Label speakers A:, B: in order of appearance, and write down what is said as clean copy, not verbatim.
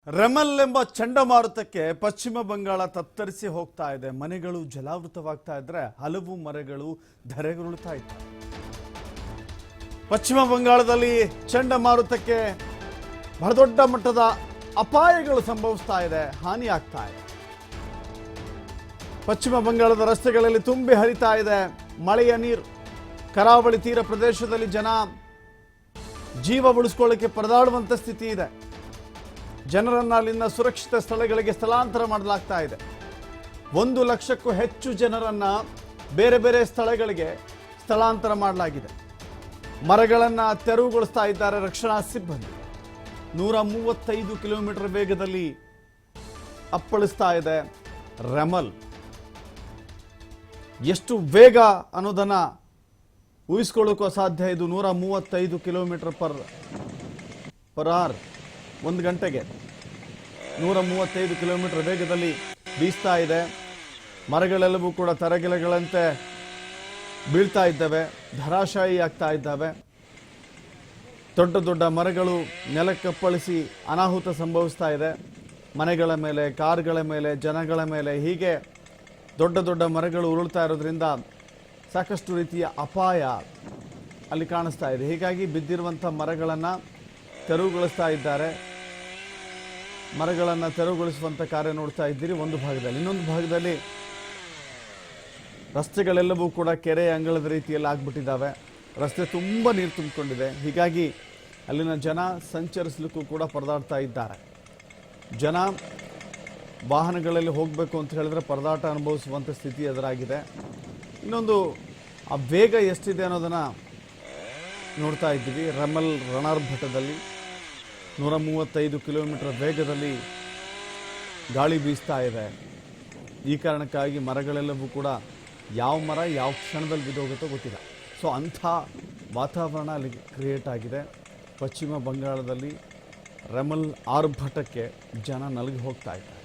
A: ರೆಮಲ್ ಎಂಬ ಚಂಡಮಾರುತಕ್ಕೆ ಪಶ್ಚಿಮ ಬಂಗಾಳ ತತ್ತರಿಸಿ ಹೋಗ್ತಾ ಇದೆ. ಮನೆಗಳು ಜಲಾವೃತವಾಗ್ತಾ ಇದ್ರೆ ಹಲವು ಮರಗಳು ಧರೆಗುರುಳ್ತಾ ಇವೆ. ಪಶ್ಚಿಮ ಬಂಗಾಳದಲ್ಲಿ ಚಂಡಮಾರುತಕ್ಕೆ ಬಹಳ ದೊಡ್ಡ ಮಟ್ಟದ ಅಪಾಯಗಳು ಸಂಭವಿಸ್ತಾ ಇದೆ, ಹಾನಿ ಆಗ್ತಾ ಇದೆ. ಪಶ್ಚಿಮ ಬಂಗಾಳದ ರಸ್ತೆಗಳಲ್ಲಿ ತುಂಬಿ ಹರಿತಾ ಇದೆ ಮಳೆಯ ನೀರು. ಕರಾವಳಿ ತೀರ ಪ್ರದೇಶದಲ್ಲಿ ಜನ ಜೀವ ಉಳಿಸ್ಕೊಳ್ಳಿಕ್ಕೆ ಪರದಾಡುವಂತ ಸ್ಥಿತಿ ಇದೆ. ಜನರನ್ನ ಅಲ್ಲಿನ ಸುರಕ್ಷಿತ ಸ್ಥಳಗಳಿಗೆ ಸ್ಥಳಾಂತರ ಮಾಡಲಾಗ್ತಾ ಇದೆ. 1 ಲಕ್ಷಕ್ಕೂ ಹೆಚ್ಚು ಜನರನ್ನ ಬೇರೆ ಬೇರೆ ಸ್ಥಳಗಳಿಗೆ ಸ್ಥಳಾಂತರ ಮಾಡಲಾಗಿದೆ. ಮರಗಳನ್ನು ತೆರವುಗೊಳಿಸ್ತಾ ಇದ್ದಾರೆ ರಕ್ಷಣಾ ಸಿಬ್ಬಂದಿ. 135 ಕಿಲೋಮೀಟರ್ ವೇಗದಲ್ಲಿ ಅಪ್ಪಳಿಸ್ತಾ ಇದೆ ರೆಮಲ್. ಎಷ್ಟು ವೇಗ ಅನ್ನೋದನ್ನ ಊಹಿಸ್ಕೊಳ್ಳೋಕ್ಕೂ ಅಸಾಧ್ಯ. ಇದು 135 ಕಿಲೋಮೀಟರ್ ಪರ್ ಅವರ್, 1 ಗಂಟೆಗೆ 135 ಕಿಲೋಮೀಟರ್ ವೇಗದಲ್ಲಿ ಬೀಸ್ತಾ ಇದೆ. ಮರಗಳೆಲ್ಲವೂ ಕೂಡ ತರಗೆಲೆಗಳಂತೆ ಬೀಳ್ತಾ ಇದ್ದಾವೆ, ಧರಾಶಾಯಿ ಆಗ್ತಾ ಇದ್ದಾವೆ. ದೊಡ್ಡ ದೊಡ್ಡ ಮರಗಳು ನೆಲಕ್ಕಪ್ಪಳಿಸಿ ಅನಾಹುತ ಸಂಭವಿಸ್ತಾ ಇದೆ. ಮನೆಗಳ ಮೇಲೆ, ಕಾರ್ಗಳ ಮೇಲೆ, ಜನಗಳ ಮೇಲೆ ಹೀಗೆ ದೊಡ್ಡ ದೊಡ್ಡ ಮರಗಳು ಉರುಳ್ತಾ ಇರೋದ್ರಿಂದ ಸಾಕಷ್ಟು ರೀತಿಯ ಅಪಾಯ ಅಲ್ಲಿ ಕಾಣಿಸ್ತಾ ಇದೆ. ಹೀಗಾಗಿ ಬಿದ್ದಿರುವಂಥ ಮರಗಳನ್ನು ತೆರವುಗೊಳಿಸ್ತಾ ಇದ್ದಾರೆ. ಮರಗಳನ್ನು ತೆರವುಗೊಳಿಸುವಂಥ ಕಾರ್ಯ ನೋಡ್ತಾ ಇದ್ದೀರಿ ಒಂದು ಭಾಗದಲ್ಲಿ. ಇನ್ನೊಂದು ಭಾಗದಲ್ಲಿ ರಸ್ತೆಗಳೆಲ್ಲವೂ ಕೂಡ ಕೆರೆ ಅಂಗಳದ ರೀತಿಯಲ್ಲಿ ಆಗ್ಬಿಟ್ಟಿದ್ದಾವೆ. ರಸ್ತೆ ತುಂಬ ನೀರು ತುಂಬಿಕೊಂಡಿದೆ. ಹೀಗಾಗಿ ಅಲ್ಲಿನ ಜನ ಸಂಚರಿಸಲಿಕ್ಕೂ ಕೂಡ ಪರದಾಡ್ತಾ ಇದ್ದಾರೆ. ಜನ ವಾಹನಗಳಲ್ಲಿ ಹೋಗಬೇಕು ಅಂತ ಹೇಳಿದ್ರೆ ಪರದಾಟ ಅನುಭವಿಸುವಂಥ ಸ್ಥಿತಿ ಎದುರಾಗಿದೆ. ಇನ್ನೊಂದು ಆ ವೇಗ ಎಷ್ಟಿದೆ ಅನ್ನೋದನ್ನು ನೋಡ್ತಾ ಇದ್ದೀವಿ. ರೆಮಲ್ ರಣಾರ್ಭಟದಲ್ಲಿ 135 ಕಿಲೋಮೀಟರ್ ವೇಗದಲ್ಲಿ ಗಾಳಿ ಬೀಸ್ತಾ ಇದೆ. ಈ ಕಾರಣಕ್ಕಾಗಿ ಮರಗಳೆಲ್ಲವೂ ಕೂಡ ಯಾವ ಮರ ಯಾವ ಕ್ಷಣದಲ್ಲಿ ಬಿದ್ದೋಗುತ್ತೋ ಗೊತ್ತಿಲ್ಲ. ಸೊ ಅಂಥ ವಾತಾವರಣ ಅಲ್ಲಿ ಕ್ರಿಯೇಟ್ ಆಗಿದೆ. ಪಶ್ಚಿಮ ಬಂಗಾಳದಲ್ಲಿ ರೆಮಲ್ ಆರ್ಭಟಕ್ಕೆ ಜನ ನಲಗಿ ಹೋಗ್ತಾ ಇದ್ದಾರೆ.